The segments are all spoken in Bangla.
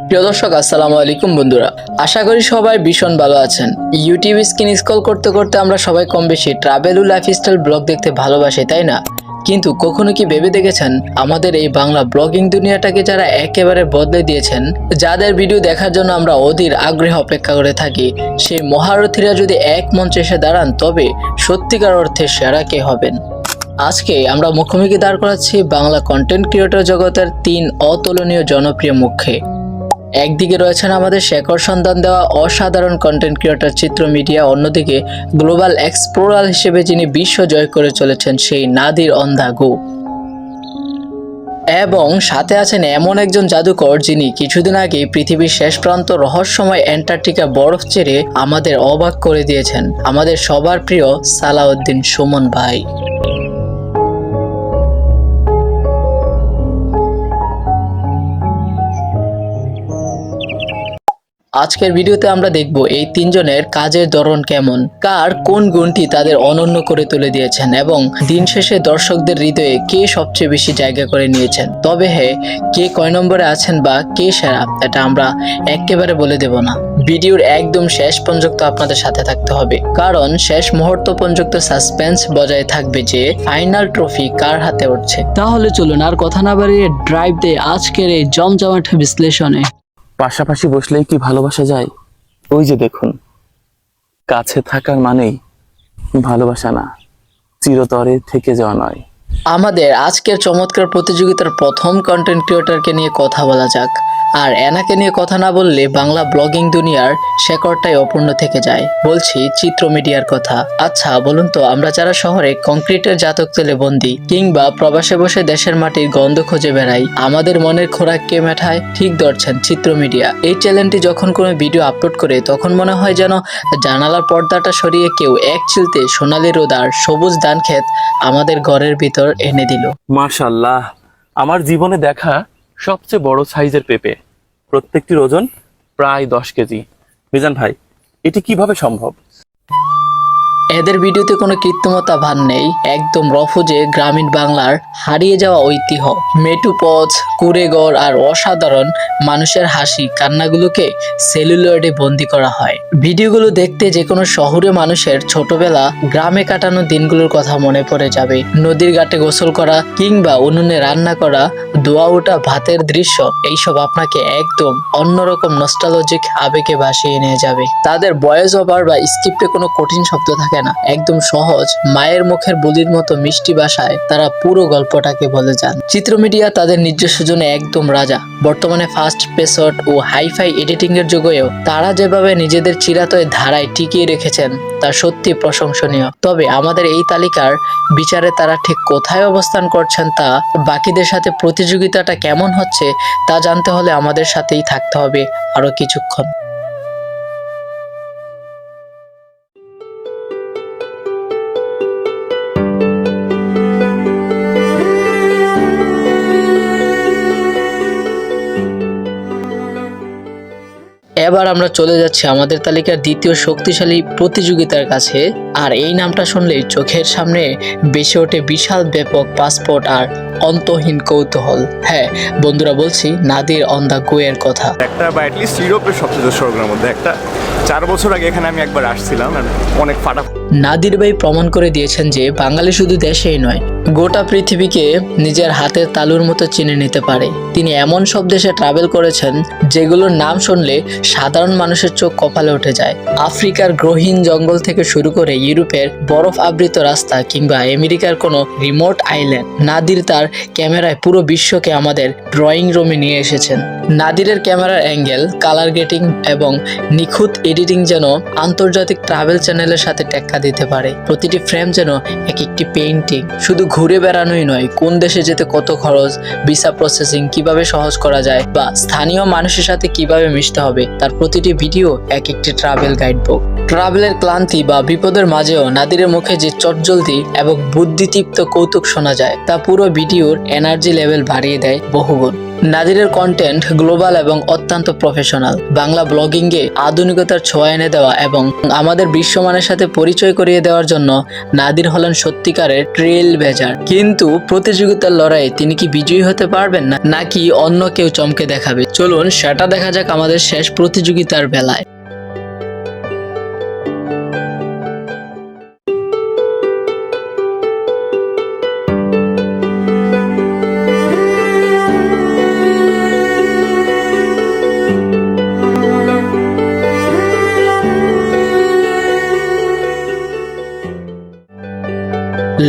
প্রিয় দর্শক, আসসালামু আলাইকুম বন্ধুরা। আশা করি সবাই ভীষণ ভালো আছেন। ইউটিউব স্ক্রিন স্ক্রল করতে করতে আমরা সবাই কম বেশি ট্রাভেল ও লাইফস্টাইল ব্লগ দেখতে ভালোবাসি, তাই না? কিন্তু কখনো কি ভেবে দেখেছেন আমাদের এই বাংলা ব্লগিং দুনিয়াটাকে যারা একেবারে বদলে দিয়েছেন, যাদের ভিডিও দেখার জন্য আমরা অধীর আগ্রহে অপেক্ষা করে থাকি, সেই মহারথীরা যদি এক মঞ্চে এসে দাঁড়ান তবে সত্যিকার অর্থে সেরা কে হবেন? আজকে আমরা মুখোমুখি দাঁড় করাচ্ছি বাংলা কন্টেন্ট ক্রিয়েটর জগতের তিন অতুলনীয় জনপ্রিয় মুখে। একদিকে রয়েছেন আমাদের শেখর সন্ধান দেওয়া অসাধারণ কন্টেন্ট ক্রিয়েটর চিত্র মিডিয়া, অন্যদিকে গ্লোবাল এক্সপ্লোরার হিসেবে যিনি বিশ্ব জয় করে চলেছেন সেই নাদির অন দ্য গো। এবং সাথে আছেন এমন একজন জাদুকর যিনি কিছুদিন আগে পৃথিবীর শেষ প্রান্ত রহস্যময় অ্যান্টার্কটিকা বরফ চেড়ে আমাদের অবাক করে দিয়েছেন, আমাদের সবার প্রিয় সালাউদ্দিন সুমন ভাই। আজকের ভিডিওতে আমরা দেখব এই তিনজনের কাজের ধরন কেমন, কার কোন গুণটি তাদের অনন্য করে তুলে দিয়েছেন এবং দিন শেষে দর্শকদের হৃদয়ে কে সবচেয়ে বেশি জায়গা করে নিয়েছেন। তবে কে কয় নম্বরে আছেন বা কে সেরা, এটা আমরা একেবারে বলে দেব না। ভিডিওর একদম শেষ পর্যন্ত আপনাদের সাথে থাকতে হবে, কারণ শেষ মুহূর্ত পর্যন্ত সাসপেন্স বজায় থাকবে যে ফাইনাল ট্রফি কার হাতে উঠছে। তাহলে চলুন আর কথা না বাড়িয়ে ড্রাইভ দিয়ে আজকের এই জমজমাট বিশ্লেষণে। পাশাপাশি বসলেই কি ভালোবাসা যায়? ওই যে দেখুন, কাছে থাকার মানেই ভালোবাসা না, চিরতরে থেকে যাওয়া নয়। আমাদের আজকের চমৎকার প্রতিযোগিতার প্রথম কন্টেন্ট ক্রিয়েটরকে নিয়ে কথা বলা যাক। আর এনাকে নিয়ে কথা না বললে বাংলা ব্লগিং দুনিয়ার শেকড়টাই অপূর্ণ থেকে যায়। বলছি চিত্র মিডিয়ার কথা। আচ্ছা বলুন তো, আমরা যারা শহরে কংক্রিটের জাতক তেলে বন্দি কিংবা প্রবাসে বসে দেশের মাটির গন্ধ খুঁজে বেড়াই, আমাদের মনের খোরাক কে মেটায়? ঠিক ধরছেন, চিত্র মিডিয়া। এই চ্যানেলটি যখন কোনো ভিডিও আপলোড করে তখন মনে হয় যেন জানালার পর্দাটা সরিয়ে কেউ এক চিলতে সোনালী রোদ আর সবুজ ধান ক্ষেত আমাদের ঘরের ভিতর এনে দিল। মাশাআল্লাহ, আমার জীবনে দেখা সবচেয়ে বড় সাইজের পেঁপে, প্রত্যেকটির ওজন প্রায় 10 কেজি। মিজান ভাই, এটি কিভাবে সম্ভব? এদের ভিডিওতে কোনো কৃত্রিমতা ভান নেই, একদম রফুজে গ্রামীণ বাংলার হারিয়ে যাওয়া ঐতিহ্য, মেটু পথ, কুড়েঘর আর অসাধারণ মানুষের হাসি কান্নাগুলোকে সেলুলয়েডে বন্দি করা হয়। ভিডিওগুলো দেখতে যে কোনো শহুরে মানুষের ছোটবেলা গ্রামে কাটানো দিনগুলোর কথা মনে পড়ে যাবে। নদীর ঘাটে গোসল করা কিংবা উনুনে রান্না করা, ধোয়া ওঠা ভাতের দৃশ্য, এইসব আপনাকে একদম অন্যরকম নস্টালজিক আবেগে ভাসিয়ে নিয়ে যাবে। তাদের ভয়েস ওভার বা স্ক্রিপ্টে কোনো কঠিন শব্দ থাকে না, একদম সহজ মায়ের মুখের বলির মতো মিষ্টি ভাষায় তারা পুরো গল্পটাকে বলে যান। চিত্র মিডিয়া তাদের নিজস্ব জন্য একদম রাজা। বর্তমানে ফাস্ট পেসট ও হাইফাই এডিটিং এর যুগেও তারা যেভাবে নিজেদের চিরাতয় ধারায় টিকিয়ে রেখেছেন তা সত্যি প্রশংসনীয়। তবে আমাদের এই তালিকার বিচারে তারা ঠিক কোথায় অবস্থান করছেন, তা বাকিদের সাথে প্রতিযোগিতাটা কেমন হচ্ছে তা জানতে হলে আমাদের সাথেই থাকতে হবে আরো কিছুক্ষণ। এবার আমরা চলে যাচ্ছি আমাদের তালিকার দ্বিতীয় শক্তিশালী প্রতিযোগিতার কাছে। আর এই নামটা শুনলেই চোখের সামনে ভেসে ওঠে বিশাল ব্যাপক পাসপোর্ট আর অন্তহীন কৌতূহল। হ্যাঁ বন্ধুরা, বলছি নাদির অন দ্য গো এর কথা। একটা বা অ্যাটলিস্ট ইউরোপের সবচেয়ে শহরগুলোর মধ্যে একটা। 4 বছর আগে এখানে আমি একবার আসছিলাম, অনেক ফাটা। নাদির ভাই প্রমাণ করে দিয়েছেন যে বাঙালি শুধু দেশেই নয়, গোটা পৃথিবীকে নিজের হাতের তালুর মতো চিনে নিতে পারে। তিনি এমন সব দেশে ট্রাভেল করেছেন যেগুলোর নাম শুনলে সাধারণ মানুষের চোখ কপালে উঠে যায়। আফ্রিকার গ্রহীন জঙ্গল থেকে শুরু করে ইউরোপের বরফ আবৃত রাস্তা কিংবা আমেরিকার কোনো রিমোট আইল্যান্ড, নাদির তার ক্যামেরায় পুরো বিশ্বকে আমাদের ড্রয়িং রুমে নিয়ে এসেছেন। নাদিরের ক্যামেরার অ্যাঙ্গেল, কালার গ্রেডিং এবং নিখুঁত এডিটিং যেন আন্তর্জাতিক ট্রাভেল চ্যানেলের সাথে টেক্কা দিতে পারে। প্রতিটি ফ্রেম যেন এক একটি পেইন্টিং। শুধু ঘুরে বেড়ানোই নয়, কোন দেশে যেতে কত খরচ, ভিসা প্রসেসিং কিভাবে সহজ করা যায় বা স্থানীয় মানুষের সাথে কিভাবে মিশতে হবে, তার প্রতিটি ভিডিও এক একটি ট্রাভেল গাইডবুক। ট্রাভেলের ক্লান্তি বা বিপদের মাঝেও নাদিরের মুখে যে চটজলদি এবং বুদ্ধিদীপ্ত কৌতুক শোনা যায় তা পুরো ভিডিওর এনার্জি লেভেল বাড়িয়ে দেয় বহুগুণ। নাদিরের কন্টেন্ট গ্লোবাল এবং অত্যন্ত প্রফেশনাল। বাংলা ব্লগিংয়ে আধুনিকতার ছোঁয়া এনে দেওয়া এবং আমাদের বিশ্বমানের সাথে পরিচয় করিয়ে দেওয়ার জন্য নাদির হলেন সত্যিকারের ট্রেল বেজার। কিন্তু প্রতিযোগিতার লড়াইয়ে তিনি কি বিজয়ী হতে পারবেন না, নাকি অন্য কেউ চমকে দেখাবে? চলুন সেটা দেখা যাক আমাদের শেষ প্রতিযোগিতার বেলায়।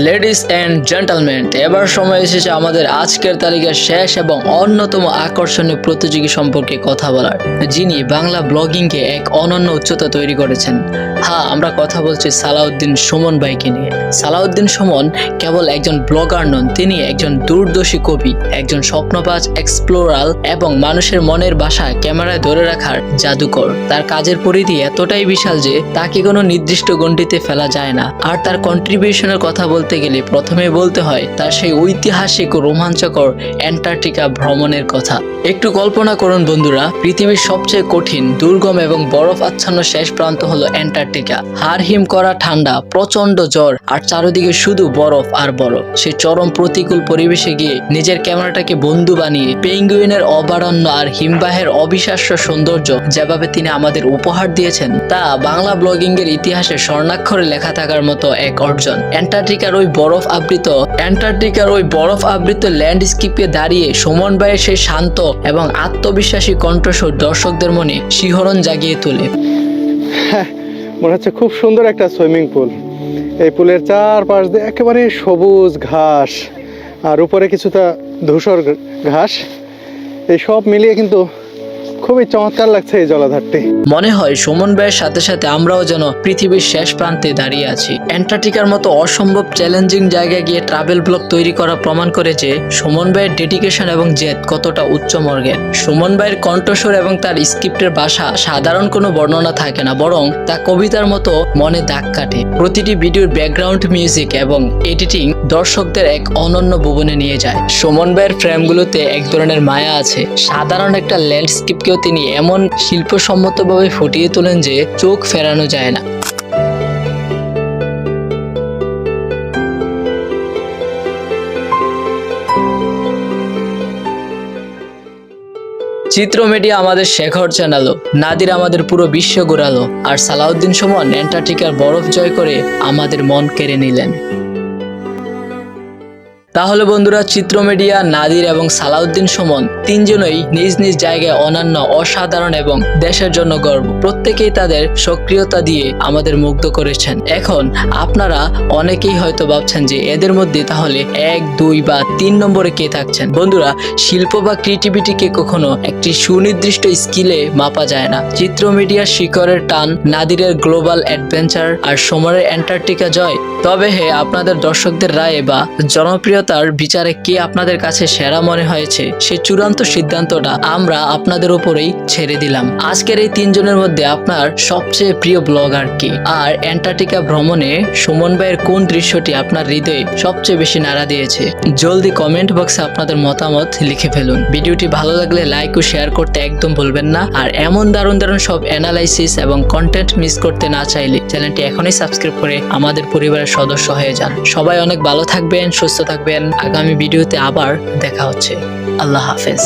লেডিস অ্যান্ড জেন্টলম্যান, এবার সময় এসেছে আমাদের আজকের তালিকার শেষ এবং অন্যতম আকর্ষণীয় প্রতিযোগী সম্পর্কে কথা বলার, যিনি বাংলা ব্লগিংকে এক অনন্য উচ্চতা তৈরি করেছেন। হ্যাঁ, আমরা কথা বলছি সালাউদ্দিন সুমন ভাইকে নিয়ে। সালাউদ্দিন সুমন কেবল একজন ব্লগার নন, তিনি একজন দূরদর্শী কবি, একজন স্বপ্নবাজ, এক্সপ্লোরাল এবং মানুষের মনের ভাষা ক্যামেরায় ধরে রাখার জাদুকর। তার কাজের পরিধি এতটাই বিশাল যে তাকে কোনো নির্দিষ্ট গণ্ডিতে ফেলা যায় না। আর তার কন্ট্রিবিউশনের কথা বলতে গেলে প্রথমে বলতে হয় তার সেই ঐতিহাসিক ও রোমাঞ্চকর অ্যান্টার্কটিকা ভ্রমণের কথা। একটু কল্পনা করুন বন্ধুরা, পৃথিবীর সবচেয়ে কঠিন, দুর্গম এবং বরফ আচ্ছন্ন শেষ প্রান্ত হলো অ্যান্টার্কটিকা। হাড় হিম করা ঠান্ডা, প্রচন্ড জ্বর আর চারিদিকে শুধু বরফ আর বরফ। সেই চরম প্রতিকূল পরিবেশে গিয়ে নিজের ক্যামেরাটাকে বন্ধু বানিয়ে পেঙ্গুইনের অভয়ারণ্য আর হিমবাহের অবিশ্বাস্য সৌন্দর্য যেভাবে তিনি আমাদের উপহার দিয়েছেন, তা বাংলা ব্লগিং এর ইতিহাসে স্বর্ণাক্ষরে লেখা থাকার মতো এক অর্জন। অ্যান্টার্কটিকার ওই বরফ আবৃত ল্যান্ডস্কেপে দাঁড়িয়ে সুমন ভাইয়ের সেই শান্ত এবং আত্মবিশ্বাসী কণ্ঠস্বর দর্শকদের মনে শিহরণ জাগিয়ে তোলে। মনে হচ্ছে খুব সুন্দর একটা সুইমিং পুল। এই পুলের চারপাশ দিয়ে একেবারে সবুজ ঘাস আর উপরে কিছুটা ধূসর ঘাস, এই সব মিলিয়ে কিন্তু খুবই চমৎকার লাগছে এই জলাধারটি। মনে হয় সুমন ভাইয়ের সাথে সাথে আমরাও যেন পৃথিবীর শেষ প্রান্তে দাঁড়িয়ে আছি। অ্যান্টার্কটিকার মতো অসম্ভব চ্যালেঞ্জিং জায়গায় গিয়ে ট্রাভেল ব্লগ তৈরি করা প্রমাণ করে যে সুমন ভাইয়ের ডেডিকেশন এবং জেদ কতটা উচ্চ মর্গের। সুমন ভাইয়ের কণ্ঠস্বর এবং তার স্ক্রিপ্টের ভাষা সাধারণ কোনো বর্ণনা থাকে না, বরং তা কবিতার মতো মনে দাগ কাটে। প্রতিটি ভিডিওর ব্যাকগ্রাউন্ড মিউজিক এবং এডিটিং দর্শকদের এক অনন্য ভুবনে নিয়ে যায়। সুমন ভাইয়ের ফ্রেমগুলোতে এক ধরনের মায়া আছে। সাধারণ একটা ল্যান্ডস্কেপকেও তিনি এমন শিল্পসম্মতভাবে ফুটিয়ে তোলেন যে চোখ ফেরানো যায় না। চিত্র মিডিয়া আমাদের শেখর চ্যানেলও, নাদির আমাদের পুরো বিশ্ব ঘোরালো, আর সালাউদ্দিন সুমন অ্যান্টার্কটিকার বরফ জয় করে আমাদের মন কেড়ে নিলেন। তাহলে বন্ধুরা, চিত্র মিডিয়া, নাদির এবং সালাউদ্দিন সুমন তিনজনই নিজ নিজ জায়গায় অনন্য, অসাধারণ এবং দেশের জন্য গর্ব। প্রত্যেকেই তাদের সক্রিয়তা দিয়ে আমাদের মুগ্ধ করেছেন। এখন আপনারা অনেকেই হয়তো ভাবছেন যে এদের মধ্যে তাহলে 1, 2 বা 3 নম্বরে কে থাকছেন। বন্ধুরা, শিল্প বা ক্রিয়েটিভিটিকে কখনো একটি সুনির্দিষ্ট স্কিলে মাপা যায় না। চিত্র মিডিয়ার শিকড়ের টান, নাদিরের গ্লোবাল অ্যাডভেঞ্চার আর সুমনের অ্যান্টার্কটিকা জয়। তবে আপনাদের দর্শকদের রায়ে বা জনপ্রিয়তার বিচারে কে আপনাদের কাছে সেরা মনে হয়েছে, সে চূড়ান্ত সিদ্ধান্তটা আমরা আপনাদের উপরেই ছেড়ে দিলাম। আজকের এই 3 জনের মধ্যে আপনার সবচেয়ে প্রিয় ব্লগার কে? আর অ্যান্টার্কটিকা ভ্রমণে সুমন ভাইয়ের কোন দৃশ্যটি আপনার হৃদয়ে সবচেয়ে বেশি নাড়া দিয়েছে? জলদি কমেন্ট বক্সে আপনাদের মতামত লিখে ফেলুন। ভিডিওটি ভালো লাগলে লাইক ও শেয়ার করতে একদম ভুলবেন না। আর এমন দারুণ দারুণ সব অ্যানালাইসিস এবং কন্টেন্ট মিস করতে না চাইলে চ্যানেলটি এখনই সাবস্ক্রাইব করে আমাদের পরিবারের সদস্য হয়ে যান। সবাই অনেক ভালো থাকবেন, সুস্থ থাকবেন। আগামী ভিডিওতে আবার দেখা হচ্ছে। আল্লাহ হাফেজ।